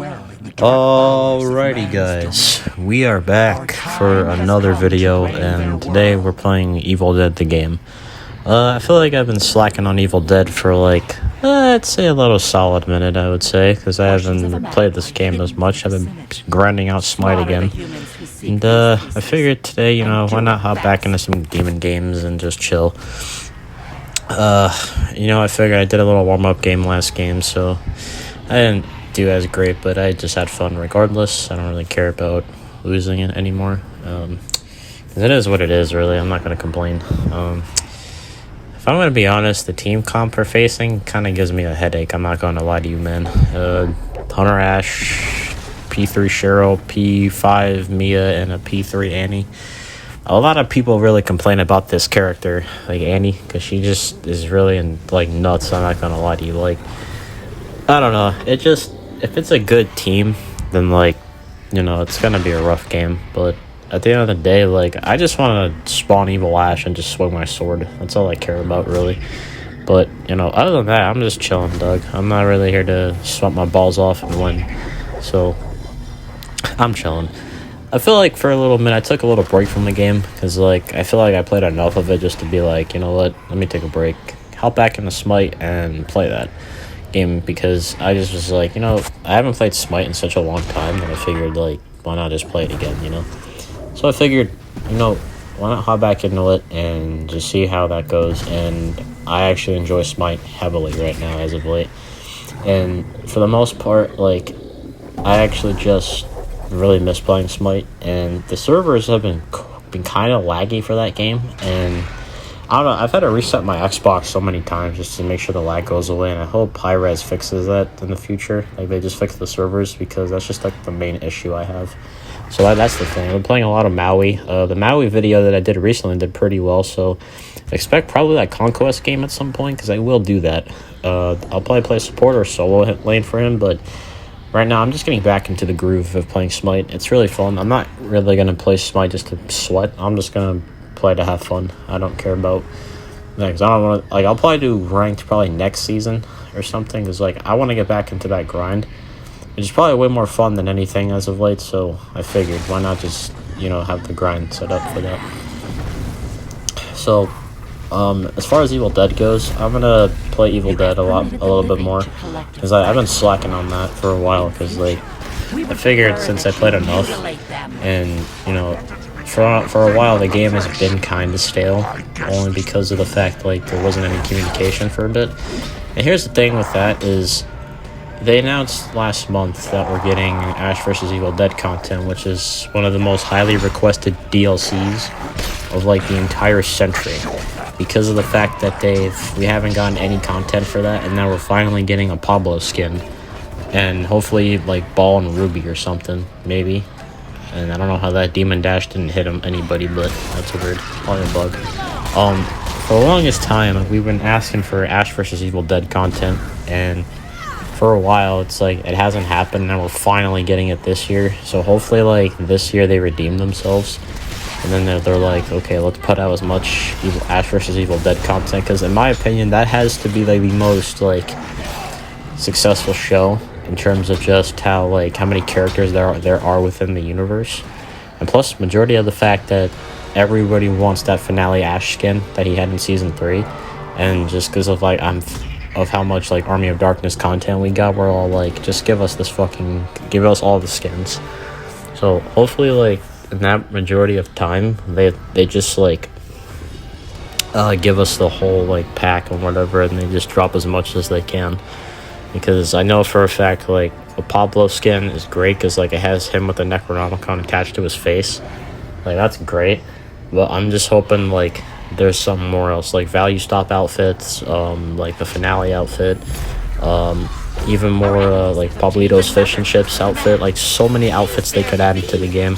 Alrighty guys, we are back for another video, and today we're playing Evil Dead the game. I feel like I've been slacking on Evil Dead for like, I'd say a little solid minute, I would say, because I haven't played this game as much. I've been grinding out Smite again. And I figured today, why not hop back into some demon games and just chill. I figured I did a little warm-up game last game, so I didn't do as great, but I just had fun regardless. I don't really care about losing it anymore. It is what it is, really. I'm not going to complain. If I'm going to be honest, the team comp we're facing kind of gives me a headache. I'm not going to lie to you, man. Hunter Ash, P3 Cheryl, P5 Mia, and a P3 Annie. A lot of people really complain about this character, like Annie, because she just is really nuts. I'm not going to lie to you. I don't know. If it's a good team, then it's gonna be a rough game. But at the end of the day, I just want to spawn Evil Ash and just swing my sword. That's all I care about, really. But other than that, I'm just chilling, Doug. I'm not really here to swap my balls off and win. So I'm chilling. I feel like for a little minute, I took a little break from the game because I feel like I played enough of it just to be like, you know what? Let me take a break, hop back into Smite, and play that game, because I just was like, I haven't played Smite in such a long time that I figured why not just play it again, so I figured, why not hop back into it and just see how that goes. And I actually enjoy Smite heavily right now as of late, and for the most part, I actually just really miss playing Smite, and the servers have been kind of laggy for that game, and I don't know, I've had to reset my Xbox so many times just to make sure the lag goes away, and I hope Hi-Rez fixes that in the future. They just fix the servers, because that's just the main issue I have. So that's the thing. I've been playing a lot of Maui. The Maui video that I did recently did pretty well, so expect probably that Conquest game at some point, because I will do that. I'll probably play support or solo lane for him, but right now I'm just getting back into the groove of playing Smite. It's really fun. I'm not really going to play Smite just to sweat. I'm just going to play to have fun. I don't care about things. I don't want to, I'll probably do ranked probably next season or something, because I want to get back into that grind, which is probably way more fun than anything as of late. So I figured, why not just have the grind set up for that. So as far as Evil Dead goes, I'm gonna play Evil Dead a little bit more, because I've been slacking on that for a while, because I figured since I played enough, and for a while the game has been kind of stale, only because of the fact there wasn't any communication for a bit. And here's the thing with that is, they announced last month that we're getting Ash vs. Evil Dead content, which is one of the most highly requested DLCs of the entire century, because of the fact that we haven't gotten any content for that, and now we're finally getting a Pablo skin, and hopefully Ball and Ruby or something, maybe. And I don't know how that Demon Dash didn't hit anybody, but that's weird. Probably a bug. For the longest time, we've been asking for Ash vs. Evil Dead content, and for a while, it's it hasn't happened, and we're finally getting it this year. So hopefully, this year they redeem themselves, and then they're like, okay, let's put out as much Ash vs. Evil Dead content, because in my opinion, that has to be the most successful show in terms of just how many characters there are within the universe, and plus majority of the fact that everybody wants that finale Ash skin that he had in season 3, and just because of of how much Army of Darkness content we got, we're all just give us all the skins. So hopefully in that majority of time they just give us the whole pack and whatever, and they just drop as much as they can. Because I know for a fact, a Pablo skin is great, because, it has him with the Necronomicon attached to his face. That's great. But I'm just hoping, there's something more else, value stop outfits, the finale outfit, even more, Pablito's fish and chips outfit. So many outfits they could add into the game.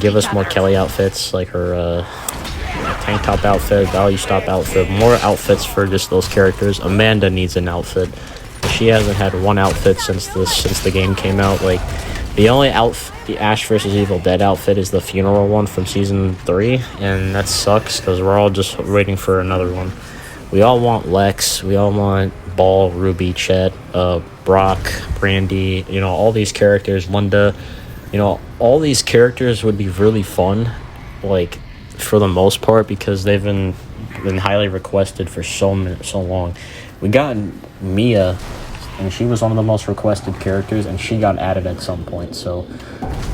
Give us more Kelly outfits, her, tank top outfit, value stop outfit, more outfits for just those characters. Amanda needs an outfit. She hasn't had one outfit since the game came out. The only the Ash vs. Evil Dead outfit is the funeral one from season 3, and that sucks, because we're all just waiting for another one. We all want Lex, we all want Ball, Ruby, Chet, Brock, Brandy, all these characters, Linda, all these characters would be really fun, like, for the most part, because they've been highly requested for so long. We got Mia, and she was one of the most requested characters, and she got added at some point. So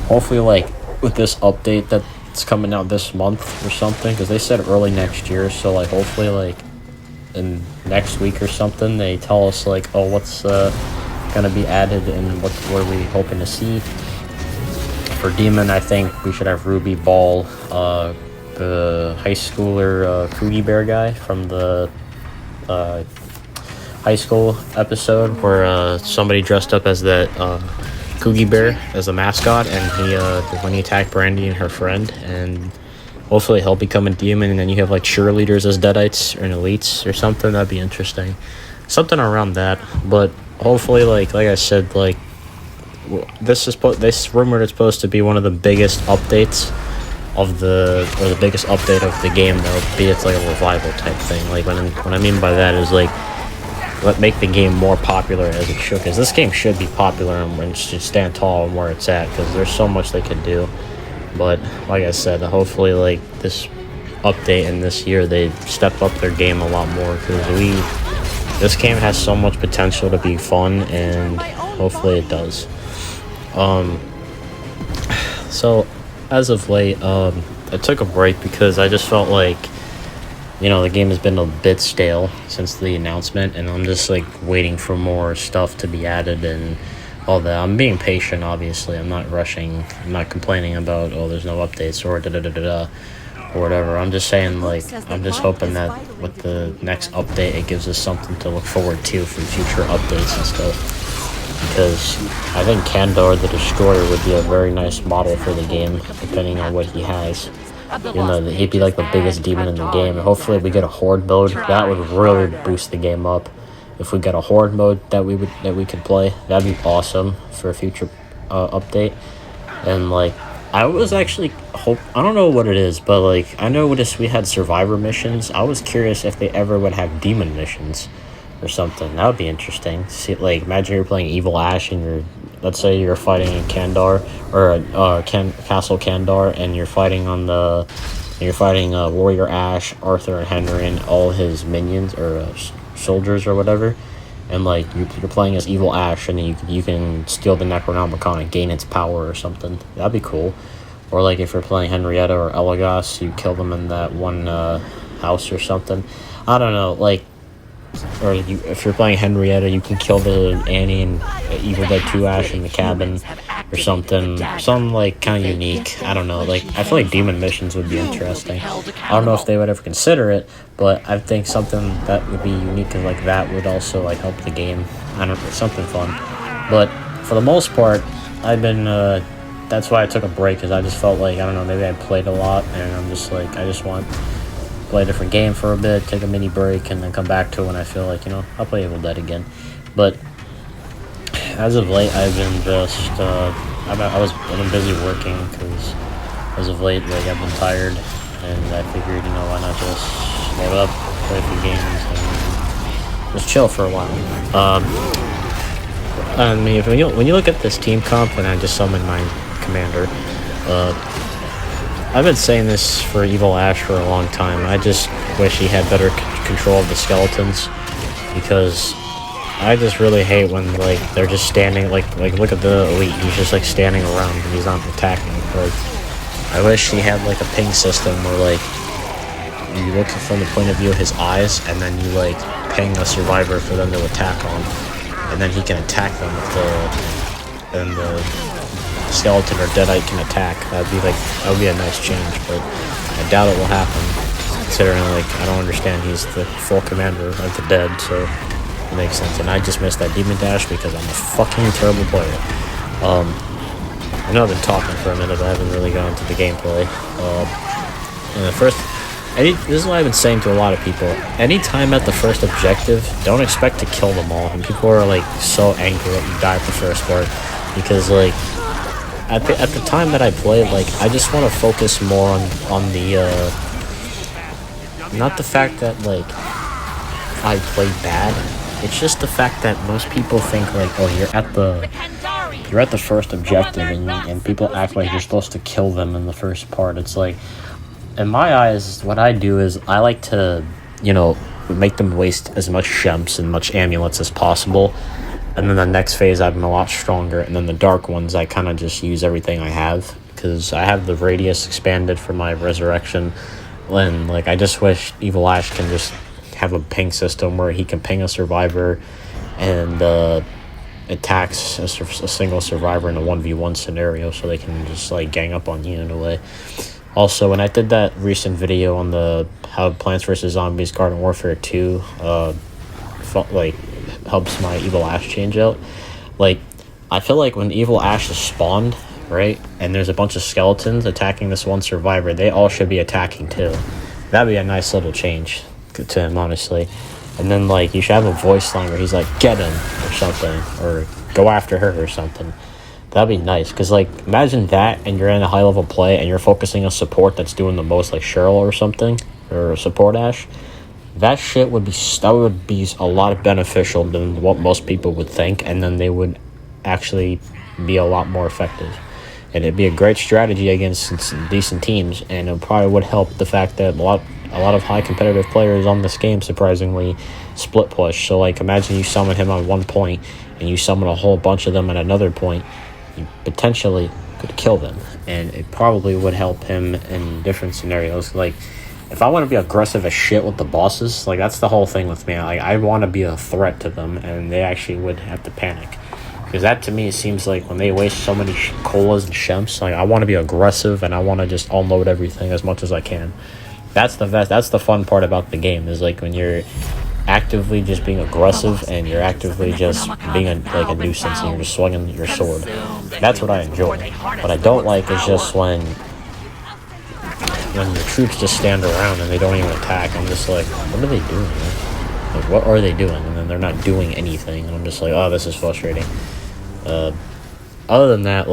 hopefully, like, with this update that's coming out this month or something, because they said early next year. So like, hopefully, like, in next week or something, they tell us like, oh, what's gonna be added and what are we hoping to see. For Demon, I think we should have Ruby Ball, the high schooler Coogie Bear guy from the high school episode where somebody dressed up as that Coogie Bear as a mascot, and he when he attacked Brandy and her friend, and hopefully he'll become a demon, and then you have like cheerleaders as deadites or elites or something. That'd be interesting, something around that. But hopefully, like I said, like, this rumored it's supposed to be one of the biggest updates of the biggest update of the game, though, be it's like a revival type thing. Like, what I mean by that is like, make the game more popular as it should, because this game should be popular and should stand tall and where it's at, because there's so much they could do. But like I said, hopefully, like, this update and this year they step up their game a lot more, because this game has so much potential to be fun, and hopefully it does. So as of late, I took a break because I just felt like, the game has been a bit stale since the announcement, and I'm just like waiting for more stuff to be added and all that. I'm being patient, obviously. I'm not rushing. I'm not complaining about, oh, there's no updates or da-da-da-da-da or whatever. I'm just saying, like, I'm just hoping that with the next update, it gives us something to look forward to for future updates and stuff. Because I think Kandar the Destroyer would be a very nice model for the game, depending on what he has. Even though he'd be like the biggest demon in the game. And hopefully we get a horde mode. That would really boost the game up. If we get a horde mode that we could play, that'd be awesome for a future update. And like, I was actually I don't know what it is, but like, I know we had survivor missions. I was curious if they ever would have demon missions or something. That would be interesting. See, like, imagine you're playing Evil Ash and let's say you're fighting in Kandar or Castle Kandar, and you're fighting Warrior Ash, Arthur, and Henry, and all his minions or soldiers or whatever. And like, you're playing as Evil Ash, and then you can steal the Necronomicon and gain its power or something. That'd be cool. Or like, if you're playing Henrietta or Elagos, you kill them in that one house or something. I don't know, like. Or if you're playing Henrietta, you can kill the Annie and Evil Dead 2 Ash in the cabin or something. Something like kind of unique. I don't know. Like, I feel like demon missions would be interesting. I don't know if they would ever consider it, but I think something that would be unique and like that would also like help the game. I don't know, something fun. But for the most part, I've been. That's why I took a break, because I just felt like, I don't know, maybe I played a lot, and I'm just like, I just want play a different game for a bit, take a mini break, and then come back to it when I feel like, I'll play Evil Dead again. But as of late, I've been just I've been busy working, because as of late, like, I've been tired, and I figured, why not just load up, play a few games, and just chill for a while. I mean, when you look at this team comp, and I just summoned my commander, I've been saying this for Evil Ash for a long time. I just wish he had better control of the skeletons, because I just really hate when, like, they're just standing, like look at the elite, he's just like standing around and he's not attacking. Like, I wish he had like a ping system where, like, you look from the point of view of his eyes, and then you like ping a survivor for them to attack on, and then he can attack them with the skeleton or deadite can attack. That would be a nice change, but I doubt it will happen, considering, like, I don't understand, he's the full commander of the dead, so it makes sense. And I just missed that demon dash because I'm a fucking terrible player. I know I've been talking for a minute, but I haven't really gone into the gameplay. This is what I've been saying to a lot of people. Anytime at the first objective, don't expect to kill them all. And people are like so angry that you die at the first part, because like, at the time that I play, like, I just want to focus more on the, not the fact that, like, I played bad, it's just the fact that most people think like, oh, you're at the first objective, and people act like you're supposed to kill them in the first part. It's like, in my eyes, what I do is I like to, make them waste as much shems and much amulets as possible. And then the next phase, I'm a lot stronger. And then the dark ones, I kind of just use everything I have. Because I have the radius expanded for my resurrection. And, I just wish Evil Ash can just have a ping system where he can ping a survivor and attacks a single survivor in a 1v1 scenario, so they can just, gang up on you in a way. Also, when I did that recent video on the how Plants vs. Zombies Garden Warfare 2 helps my Evil Ash change out, I feel like when Evil Ash is spawned, right, and there's a bunch of skeletons attacking this one survivor, they all should be attacking too. That'd be a nice little change to him, honestly. And then, you should have a voice line where he's like, get him, or something, or go after her, or something. That'd be nice, because, imagine that, and you're in a high-level play, and you're focusing on support that's doing the most, like Cheryl or something, or support Ash. That shit would be a lot beneficial than what most people would think, and then they would actually be a lot more effective. And it'd be a great strategy against some decent teams, and it probably would help the fact that a lot of high competitive players on this game surprisingly split push. So imagine you summon him on one point, and you summon a whole bunch of them at another point, you potentially could kill them, and it probably would help him in different scenarios. If I want to be aggressive as shit with the bosses, that's the whole thing with me. I want to be a threat to them, and they actually would have to panic. Because that, to me, seems like when they waste so many colas and shems, I want to be aggressive, and I want to just unload everything as much as I can. That's the fun part about the game, is when you're actively just being aggressive, and you're actively just being a nuisance, and you're just swinging your sword. That's what I enjoy. What I don't like is just when the troops just stand around and they don't even attack. I'm just like, what are they doing, man? What are they doing? And then they're not doing anything, and I'm just like, oh, this is frustrating. Other than that,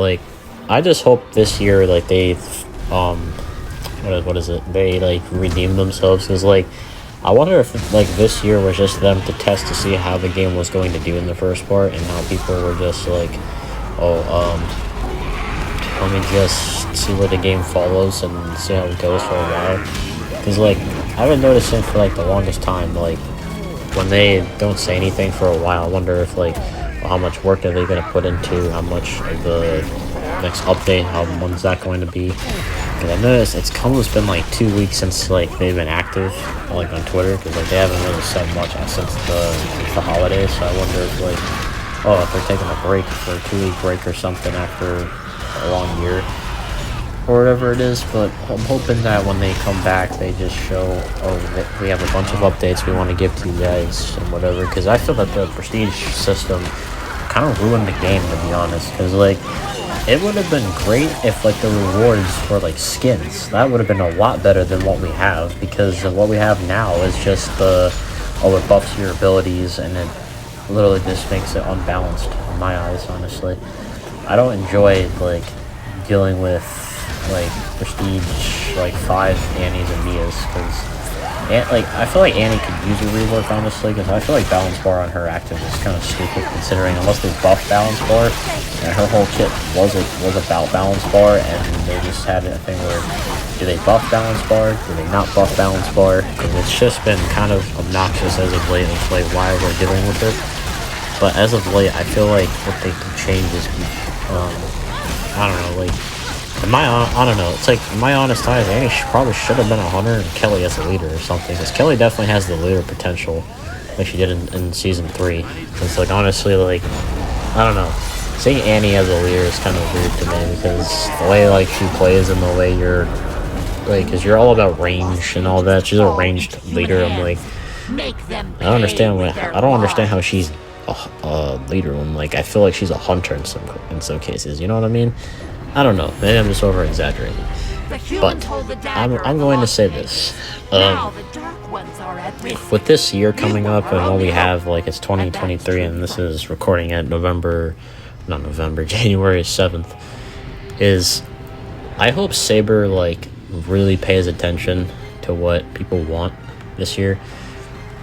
I just hope this year, they, what is it? They, redeem themselves, because, I wonder if, this year was just them to test to see how the game was going to do in the first part, and how people were just let me just see where the game follows and see how it goes for a while. Because, I've been noticing for, the longest time, when they don't say anything for a while, I wonder if, how much work are they going to put into, how much of the next update, when's that going to be. Because I noticed it's almost been 2 weeks since they've been active on Twitter, because they haven't really said much since the holidays. So I wonder if they're taking a break for a 2-week break or something after a long year or whatever it is. But I'm hoping that when they come back, they just show, we have a bunch of updates we want to give to you guys and whatever. Because I feel that the prestige system kind of ruined the game, to be honest. Because it would have been great if the rewards were skins. That would have been a lot better than what we have, because what we have now is just it buffs your abilities, and it literally just makes it unbalanced in my eyes, honestly. I don't enjoy dealing with prestige 5 Annies and Mias, because I feel like Annie could use a rework, honestly, because I feel like balance bar on her active is kind of stupid, considering unless they buff balance bar, and her whole kit was about balance bar, and they just had a thing where, do they buff balance bar, do they not buff balance bar, and it's just been kind of obnoxious as of late of why we're dealing with it. But as of late, I feel like what they can change is, I don't know, I don't know, it's in my honest eyes, Annie probably should have been a hunter and Kelly as a leader or something, because Kelly definitely has the leader potential, like she did in Season 3. It's honestly, I don't know, seeing Annie as a leader is kind of weird to me, because the way, she plays and the way you're, because you're all about range and all that, she's a ranged leader. I'm I don't understand how she's a leader when, I feel like she's a hunter in some cases, you know what I mean? I don't know. Maybe I'm just over exaggerating. But I'm going to say this. With this year coming up and what we have, it's 2023, and this is recording at January 7th, is I hope Saber really pays attention to what people want this year.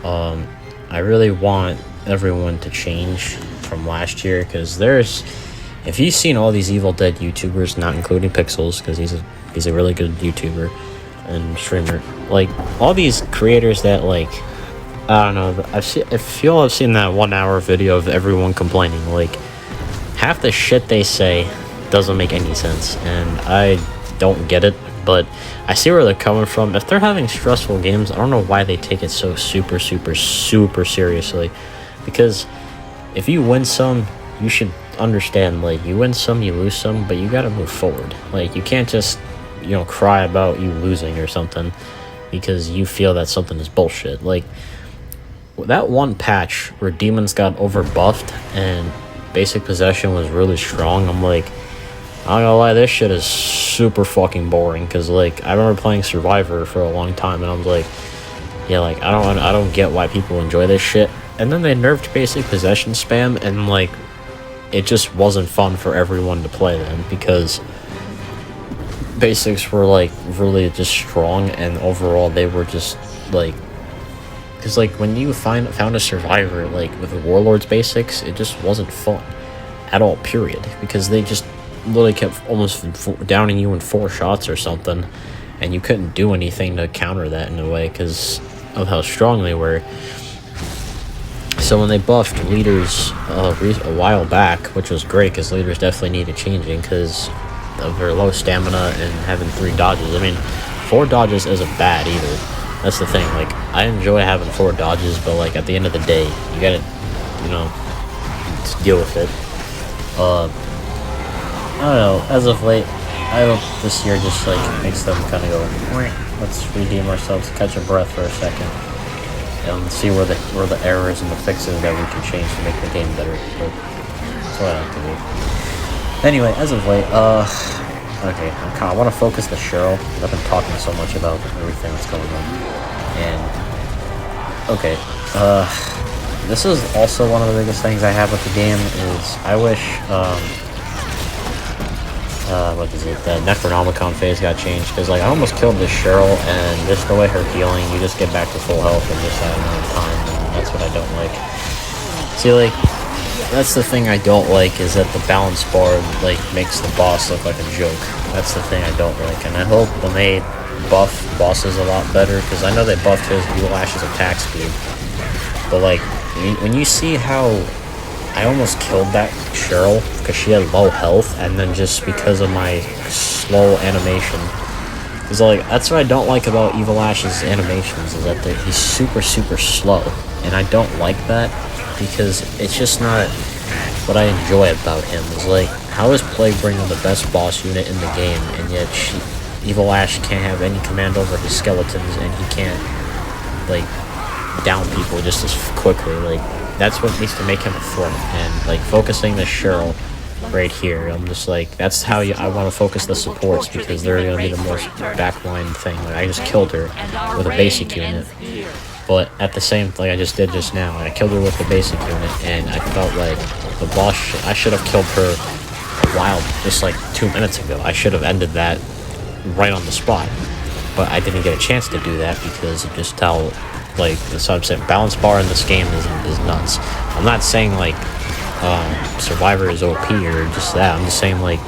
I really want everyone to change from last year, because if you've seen all these Evil Dead YouTubers, not including Pixels, because he's a really good YouTuber and streamer, like all these creators that like, I don't know, if y'all have seen that 1 hour video of everyone complaining, like half the shit they say doesn't make any sense, and I don't get it, but I see where they're coming from. If they're having stressful games, I don't know why they take it so super seriously, because if you win some, you should understand, like, you win some, you lose some, but you gotta move forward. Like, you can't just, cry about you losing or something because you feel that something is bullshit. Like, that one patch where demons got overbuffed and basic possession was really strong, I'm like, I'm not gonna lie, this shit is super fucking boring, because, like, I remember playing Survivor for a long time, and I was like, yeah, like, I don't get why people enjoy this shit. And then they nerfed basic possession spam, and, like, it just wasn't fun for everyone to play then, because basics were, like, really just strong, and overall they were just, like, because, like, when you found a Survivor, like, with the Warlords basics, it just wasn't fun at all, period, because they just literally kept almost downing you in 4 shots or something, and you couldn't do anything to counter that in a way because of how strong they were. So when they buffed leaders a while back, which was great, because leaders definitely needed changing because of their low stamina and having 3 dodges. I mean, 4 dodges isn't bad either. That's the thing, like, I enjoy having 4 dodges, but, like, at the end of the day, you gotta, deal with it. I don't know, as of late, I hope this year just, like, makes them kind of go, let's redeem ourselves, catch a breath for a second, and see where the errors and the fixes that we can change to make the game better. But that's what I like to do. Anyway, as of late, okay, I want to focus the Cheryl, because I've been talking so much about everything that's going on, and, okay, this is also one of the biggest things I have with the game, is I wish, what is it, the Necronomicon phase got changed, because, like, I almost killed this Cheryl, and just the way her healing, you just get back to full health in just that amount of time, and that's what I don't like. See, like, that's the thing I don't like, is that the balance bar, like, makes the boss look like a joke. That's the thing I don't like, and I hope when they buff bosses a lot better, because I know they buffed his Evil Ash's attack speed, but, like, when you see how I almost killed that Cheryl because she had low health, and then just because of my slow animation. Because, like, that's what I don't like about Evil Ash's animations, is that he's super slow. And I don't like that, because it's just not what I enjoy about him. Is, like, how is Plague bringing the best boss unit in the game, and yet Evil Ash can't have any command over his skeletons, and he can't, like, down people just as quickly. Like, that's what needs to make him a threat. And, like, focusing the Cheryl right here, I'm just like, that's how I want to focus the supports, because they're going to be the most backline thing. Like, I just killed her with a basic unit, but at the same, like I just did just now, I killed her with the basic unit, and I felt like the boss, I should have killed her a while, just like 2 minutes ago. I should have ended that right on the spot, but I didn't get a chance to do that because of just how, like, the subset balance bar in this game is nuts. I'm not saying, like, Survivor is OP or just that. I'm just saying, like,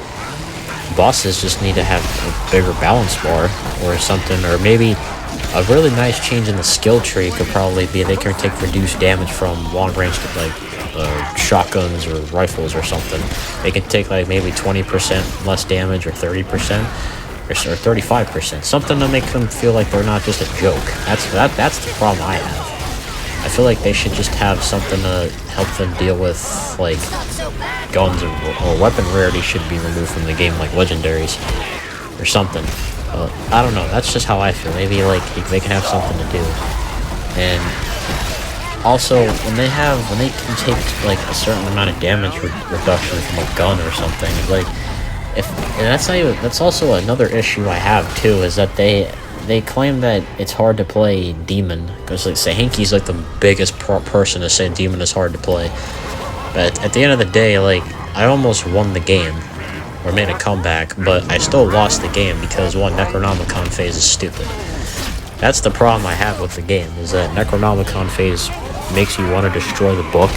bosses just need to have a bigger balance bar or something, or maybe a really nice change in the skill tree could probably be they can take reduced damage from long range, like, shotguns or rifles or something. They can take, like, maybe 20% less damage, or 30%. Or 35%, something to make them feel like they're not just a joke. That's the problem I have. I feel like they should just have something to help them deal with, like, guns, or weapon rarity should be removed from the game, like legendaries or something. I don't know, that's just how I feel. Maybe, like, they can have something to do. And also, when they can take, like, a certain amount of damage reduction from a gun or something, like, that's also another issue I have too, is that they claim that it's hard to play Demon, because, like, Sahinki's, like, the biggest person to say Demon is hard to play. But at the end of the day, like, I almost won the game, or made a comeback, but I still lost the game because, one, Necronomicon phase is stupid. That's the problem I have with the game, is that Necronomicon phase makes you want to destroy the book.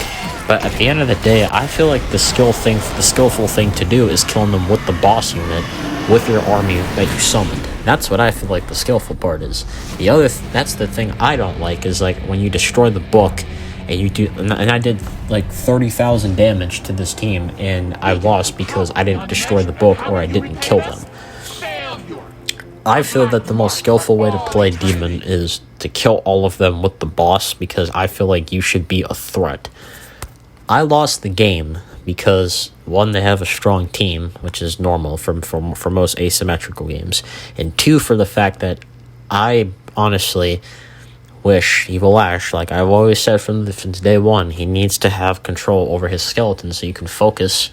But at the end of the day, I feel like the skillful thing to do is killing them with the boss unit, with your army that you summoned. That's what I feel like the skillful part is. That's the thing I don't like, is like when you destroy the book and you do, and I did like 30,000 damage to this team and I lost because I didn't destroy the book or I didn't kill them. I feel that the most skillful way to play Demon is to kill all of them with the boss, because I feel like you should be a threat. I lost the game because, one, they have a strong team, which is normal for most asymmetrical games, and two, for the fact that I honestly wish Evil Ash, like I've always said since day one, he needs to have control over his skeletons so you can focus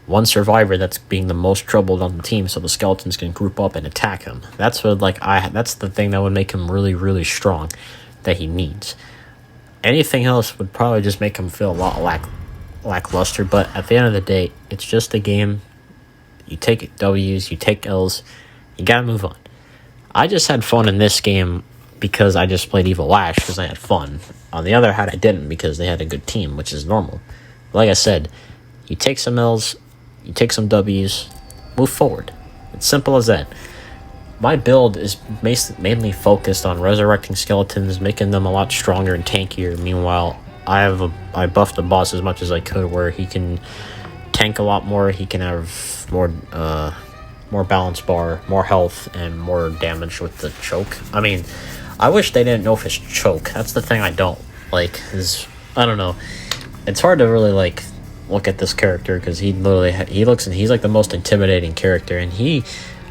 one survivor that's being the most troubled on the team, so the skeletons can group up and attack him. That's that's the thing that would make him really, really strong, that he needs. Anything else would probably just make him feel a lot lackluster, but at the end of the day, it's just a game. You take W's, you take L's, you gotta move on. I just had fun in this game because I just played Evil Ash because I had fun. On the other hand, I didn't because they had a good team, which is normal. Like I said, you take some L's, you take some W's, move forward. It's simple as that. My build is mainly focused on resurrecting skeletons, making them a lot stronger and tankier. Meanwhile, I buffed the boss as much as I could, where he can tank a lot more. He can have more balance bar, more health, and more damage with the choke. I mean, I wish they didn't nerf his choke. That's the thing I don't like. I don't know. It's hard to really like look at this character because he's like the most intimidating character, and he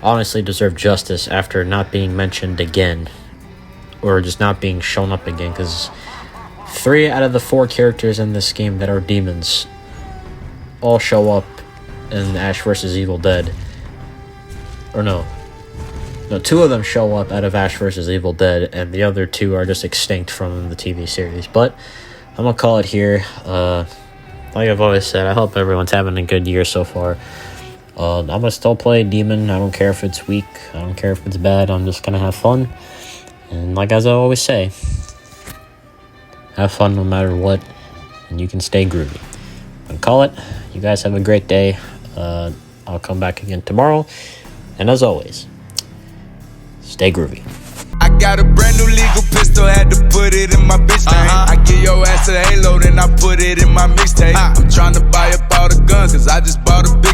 honestly deserved justice after not being mentioned again, or just not being shown up again, because 3 out of the 4 characters in this game that are demons all show up in Ash vs. Evil Dead. Or no, 2 of them show up out of Ash vs. Evil Dead, and the other 2 are just extinct from the TV series. But I'm gonna call it here. Like I've always said, I hope everyone's having a good year so far. I'm gonna still play Demon. I don't care if it's weak. I don't care if it's bad. I'm just gonna have fun. And like as I always say, have fun no matter what, and you can stay groovy. I'm gonna call it. You guys have a great day. I'll come back again tomorrow. And as always, stay groovy. I got a brand new legal pistol, had to put it in my bitch name. I give your ass a halo, then I put it in my mixtape. I'm tryna buy up all the guns, cause I just bought a big check.